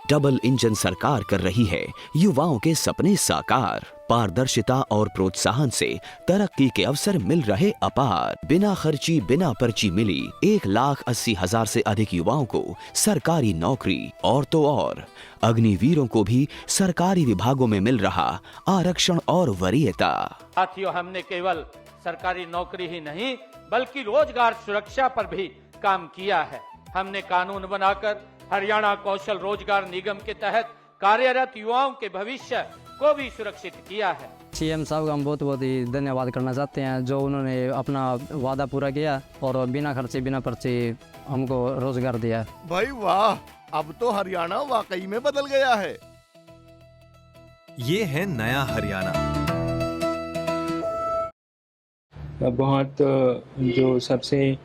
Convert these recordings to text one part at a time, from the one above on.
Double engine सरकार कर रही है युवाओं के सपने साकार। पारदर्शिता और प्रोत्साहन से तरक्की के अवसर मिल रहे अपार। बिना खर्ची बिना पर्ची मिली 1,80,000 से अधिक युवाओं को सरकारी नौकरी। और तो और अग्निवीरों को भी सरकारी विभागों में मिल रहा आरक्षण और वरीयता। साथियों, हमने केवल सरकारी नौकरी ही नहीं बल्कि रोजगार सुरक्षा पर भी काम किया है। हमने कानून बनाकर हरियाणा कौशल रोजगार निगम के तहत कार्यरत युवाओं के भविष्य को भी सुरक्षित किया है। सीएम साहब का हम बहुत बहुत ही धन्यवाद करना चाहते हैं, जो उन्होंने अपना वादा पूरा किया और बिना खर्चे बिना पर्चे हमको रोजगार दिया। भाई वाह, अब तो हरियाणा वाकई में बदल गया है। ये है नया हरियाणा। बहुत जो सबसे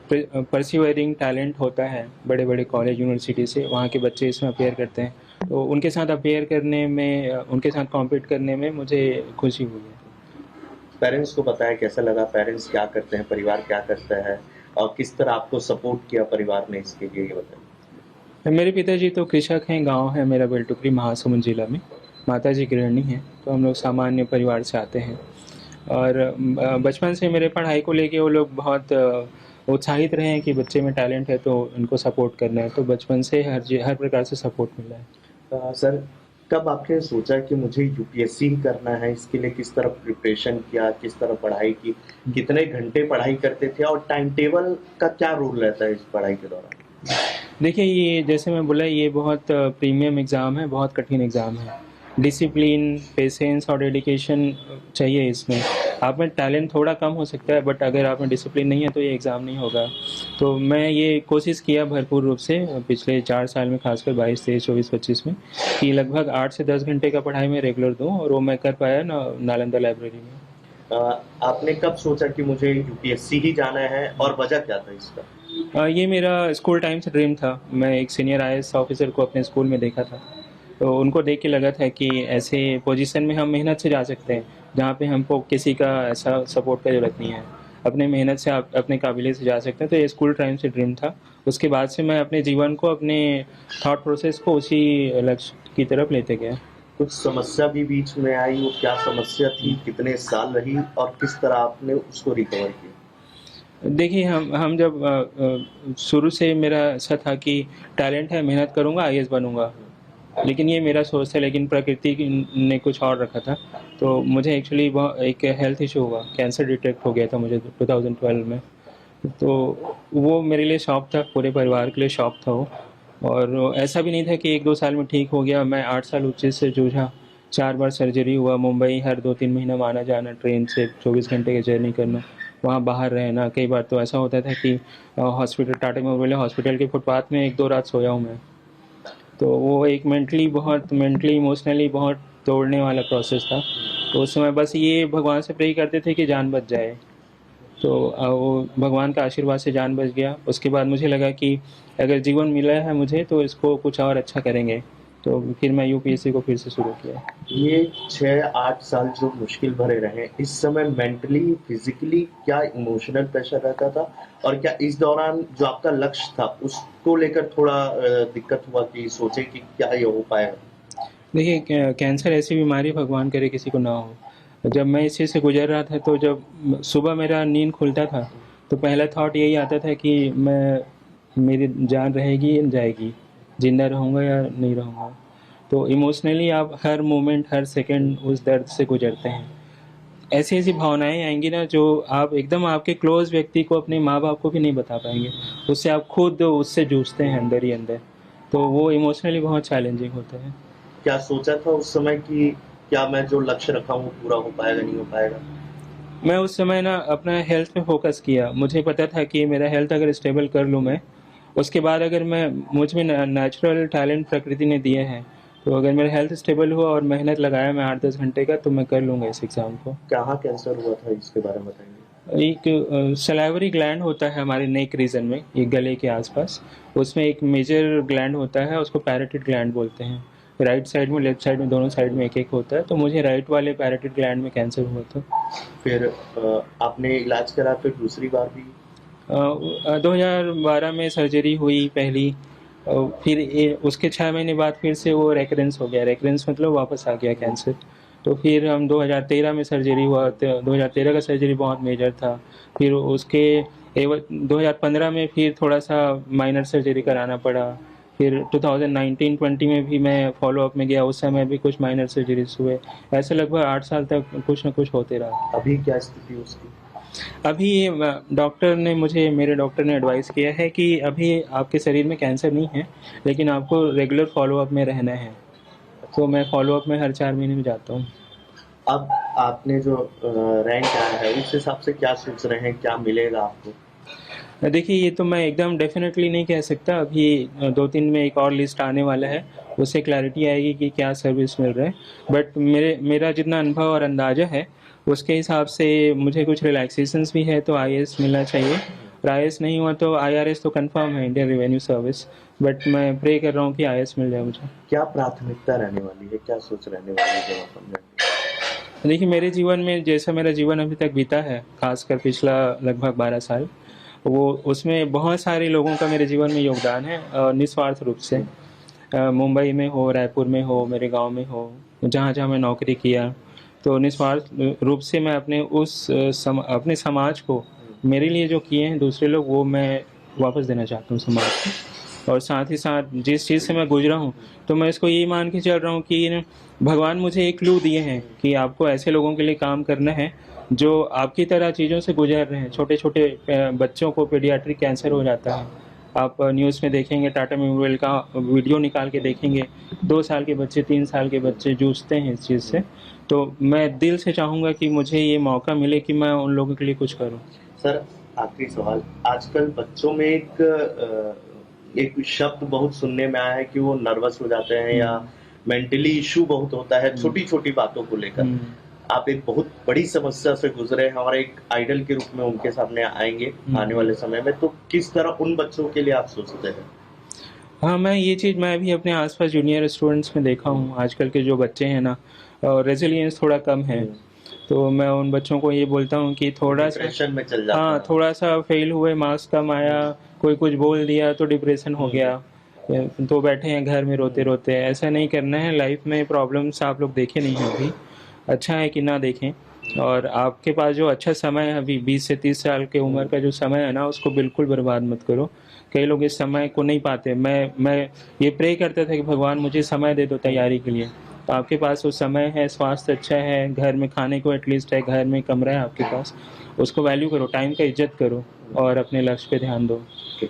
परसिवरिंग टैलेंट होता है बड़े बड़े कॉलेज यूनिवर्सिटी से, वहाँ के बच्चे इसमें अपेयर करते हैं, तो उनके साथ अपेयर करने में, उनके साथ कॉम्पीट करने में मुझे खुशी हुई है। पेरेंट्स को पता है कैसा लगा, पेरेंट्स क्या करते हैं, परिवार क्या करता है और किस तरह आपको सपोर्ट किया परिवार ने, इसके लिए ये बताएं। मेरे पिताजी तो कृषक हैं, गांव है मेरा बेलटुकरी महासमुंद जिला में। माताजी गृहिणी हैं, तो हम लोग सामान्य परिवार से आते हैं। और बचपन से मेरे पढ़ाई को लेके वो लोग बहुत उत्साहित रहे हैं कि बच्चे में टैलेंट है तो उनको सपोर्ट करना है, तो बचपन से हर प्रकार से सपोर्ट मिला है। सर, कब आपने सोचा कि मुझे यूपीएससी ही करना है? इसके लिए किस तरह प्रिपरेशन किया, किस तरह पढ़ाई की, कितने घंटे पढ़ाई करते थे और टाइम टेबल का क्या रोल रहता है इस पढ़ाई के दौरान? देखिए, ये जैसे मैं बोला, ये बहुत प्रीमियम एग्ज़ाम है, बहुत कठिन एग्ज़ाम है। डिसिप्लिन, पेशेंस और डेडिकेशन चाहिए इसमें। आप में टैलेंट थोड़ा कम हो सकता है, बट अगर आप में डिसिप्लिन नहीं है तो ये एग्ज़ाम नहीं होगा। तो मैं ये कोशिश किया भरपूर रूप से पिछले 4 साल में, खासकर 22, 23, 24, 25 में, कि लगभग 8 से 10 घंटे का पढ़ाई में रेगुलर दूँ, और वो मैं कर पाया नालंदा लाइब्रेरी में। आपने कब सोचा कि मुझे यूपीएससी ही जाना है और वजह क्या था इसका? ये मेरा स्कूल टाइम से ड्रीम था। मैं एक सीनियर आईएएस ऑफिसर को अपने स्कूल में देखा था, तो उनको देख के लगा था कि ऐसे पोजीशन में हम मेहनत से जा सकते हैं, जहाँ पे हमको किसी का ऐसा सपोर्ट का ज़रूरत नहीं है। अपने मेहनत से आप अपने काबिलियत से जा सकते हैं। तो ये स्कूल टाइम से ड्रीम था। उसके बाद से मैं अपने जीवन को, अपने थॉट प्रोसेस को उसी लक्ष्य की तरफ लेते गया। कुछ समस्या भी बीच में आई, वो क्या समस्या थी, कितने साल रही और किस तरह आपने उसको रिकवर किया? देखिए, हम जब शुरू से मेरा ऐसा था कि टैलेंट है, मेहनत करूँगा, आईएएस बनूँगा, लेकिन ये मेरा सोच था। लेकिन प्रकृति ने कुछ और रखा था। तो मुझे एक्चुअली एक हेल्थ इशू हुआ, कैंसर डिटेक्ट हो गया था मुझे 2012 में। तो वो मेरे लिए शॉक था, पूरे परिवार के लिए शॉक था वो। और ऐसा भी नहीं था कि 1-2 साल में ठीक हो गया। मैं 8 साल उस चीज़ से जूझा। 4 बार सर्जरी हुआ, मुंबई हर 2-3 महीना में आना जाना, ट्रेन से 24 घंटे की जर्नी करना, वहाँ बाहर रहना। कई बार तो ऐसा होता था कि हॉस्पिटल, टाटा मेमोरियल हॉस्पिटल के फुटपाथ में 1-2 रात सोया हूँ मैं। तो वो एक मेंटली इमोशनली बहुत तोड़ने वाला प्रोसेस था। तो उस समय बस ये भगवान से प्रे करते थे कि जान बच जाए। तो वो भगवान का आशीर्वाद से जान बच गया। उसके बाद मुझे लगा कि अगर जीवन मिला है मुझे तो इसको कुछ और अच्छा करेंगे। तो फिर मैं यूपीएससी को फिर से शुरू किया। ये 6-8 साल जो मुश्किल भरे रहे, इस समय मेंटली, फिजिकली क्या इमोशनल प्रेशर रहता था और क्या इस दौरान जो आपका लक्ष्य था उसको लेकर थोड़ा दिक्कत हुआ कि सोचे कि क्या ये हो पाएगा? देखिए, कैंसर ऐसी बीमारी भगवान करे किसी को ना हो। जब मैं इस चीज़ से गुजर रहा था, तो जब सुबह मेरा नींद खुलता था तो पहला थॉट यही आता था कि मेरी जान रहेगी या जाएगी, जिंदा रहूँगा या नहीं रहूँगा। तो इमोशनली आप हर मोमेंट, हर सेकंड उस दर्द से गुजरते हैं। ऐसी ऐसी भावनाएं आएंगी ना, जो आप एकदम आपके क्लोज व्यक्ति को, अपने माँ बाप को भी नहीं बता पाएंगे। उससे आप खुद उससे जूझते हैं अंदर ही अंदर। तो वो इमोशनली बहुत चैलेंजिंग होता है। क्या सोचा था उस समय कि क्या मैं जो लक्ष्य रखा हूँ पूरा हो पाएगा, नहीं हो पाएगा? मैं उस समय ना अपना हेल्थ पे फोकस किया। मुझे पता था कि मेरा हेल्थ अगर स्टेबल कर लूँ मैं, उसके बाद अगर मुझ में नेचुरल टैलेंट प्रकृति ने दिए हैं, तो अगर मेरा हेल्थ स्टेबल हुआ और मेहनत लगाया मैं 8-10 घंटे का, तो मैं कर लूँगा इस एग्ज़ाम को। कहाँ कैंसर हुआ था, इसके बारे में बताएंगे? एक सलाइवरी ग्लैंड होता है हमारे नेक रीजन में, एक गले के आसपास। उसमें एक मेजर ग्लैंड होता है, उसको पैरोटिड ग्लैंड बोलते हैं। राइट साइड में, लेफ्ट साइड में, दोनों साइड में एक एक होता है। तो मुझे राइट वाले पैरोटिड ग्लैंड में कैंसर हुआ था। फिर आपने इलाज करा, फिर दूसरी बार भी? 2012 में सर्जरी हुई पहली, और फिर उसके 6 महीने बाद फिर से वो रेकरेंस हो गया। रेकरेंस मतलब वापस आ गया कैंसर। तो फिर हम 2013 में सर्जरी हुआ, तो 2013 का सर्जरी बहुत मेजर था। फिर उसके 2015 में फिर थोड़ा सा माइनर सर्जरी कराना पड़ा। फिर 2019-20 में भी मैं फॉलोअप में गया, उस समय भी कुछ माइनर सर्जरीज हुए। ऐसे लगभग 8 साल तक कुछ ना कुछ होते रहा। अभी क्या स्थिति उसकी? अभी मेरे डॉक्टर ने एडवाइस किया है कि अभी आपके शरीर में कैंसर नहीं है, लेकिन आपको रेगुलर फॉलोअप में रहना है। तो मैं फॉलोअप में हर 4 महीने में जाता हूँ। अब आपने जो रैंक आया है उस हिसाब से क्या सोच रहे हैं, क्या मिलेगा आपको? देखिए, ये तो मैं एकदम डेफिनेटली नहीं कह सकता। अभी 2-3 में एक और लिस्ट आने वाला है, उससे क्लैरिटी आएगी कि क्या सर्विस मिल रहा है। बट मेरा जितना अनुभव और अंदाज़ा है, उसके हिसाब से मुझे कुछ रिलैक्सेशंस भी है, तो आईएएस मिलना चाहिए। और आईएएस नहीं हुआ तो आईआरएस तो कंफर्म है, इंडियन रेवेन्यू सर्विस। बट मैं प्रे कर रहा हूँ कि आईएएस मिल जाए मुझे। क्या प्राथमिकता रहने वाली है, क्या सोच रहने वाली है जब आप समझेंगे? देखिए, मेरे जीवन में जैसा मेरा जीवन अभी तक बीता है, खासकर पिछला लगभग 12 साल, वो उसमें बहुत सारे लोगों का मेरे जीवन में योगदान है, निस्वार्थ रूप से। मुंबई में हो, रायपुर में हो, मेरे गांव में हो, जहाँ जहाँ मैं नौकरी किया, तो निस्वार्थ रूप से मैं अपने समाज को, मेरे लिए जो किए हैं दूसरे लोग, वो मैं वापस देना चाहता हूँ समाज को। और साथ ही साथ जिस चीज़ से मैं गुजरा हूँ, तो मैं इसको ये मान के चल रहा हूँ कि भगवान मुझे एक क्लू दिए हैं कि आपको ऐसे लोगों के लिए काम करना है जो आपकी तरह चीज़ों से गुजर रहे हैं। छोटे छोटे बच्चों को पीडियाट्रिक कैंसर हो जाता है। आप न्यूज़ में देखेंगे, टाटा मेमोरियल का वीडियो निकाल के देखेंगे, 2 साल के बच्चे, 3 साल के बच्चे जूझते हैं इस चीज़ से। तो मैं दिल से चाहूँगा कि मुझे ये मौका मिले कि मैं उन लोगों के लिए कुछ करूँ। सर, आखिरी सवाल। आजकल बच्चों में एक शब्द बहुत सुनने में आया है कि वो नर्वस हो जाते हैं या मेंटली इशू बहुत होता है छोटी छोटी बातों को लेकर। आप एक बहुत बड़ी समस्या से गुजरे हैं और एक आइडल के रूप में उनके सामने आएंगे आने वाले समय में, तो किस तरह उन बच्चों के लिए आप सोचते हैं? हाँ, मैं भी अपने आसपास जूनियर स्टूडेंट्स में देखा हूँ। आजकल के जो बच्चे हैं ना, रेजिलियंस थोड़ा कम है। तो मैं उन बच्चों को ये बोलता हूँ कि थोड़ा सा डिप्रेशन में चल जाते हाँ, हैं। थोड़ा सा फेल हुए, मार्क्स कम आया, कोई कुछ बोल दिया तो डिप्रेशन हो गया, तो बैठे हैं घर में रोते रोते। ऐसा नहीं करना है। लाइफ में प्रॉब्लम्स आप लोग देखे नहीं हैं अभी, अच्छा है कि ना देखें। और आपके पास जो अच्छा समय है अभी 20 से 30 साल की उम्र का जो समय है ना, उसको बिल्कुल बर्बाद मत करो। कई लोग इस समय को नहीं पाते। मैं ये प्रे करता था कि भगवान मुझे समय दे दो तैयारी के लिए। तो आपके पास वो समय है, स्वास्थ्य अच्छा है, घर में खाने को एटलीस्ट है, घर में कमरा है आपके पास, उसको वैल्यू करो, टाइम का इज्जत करो और अपने लक्ष्य पे ध्यान दो।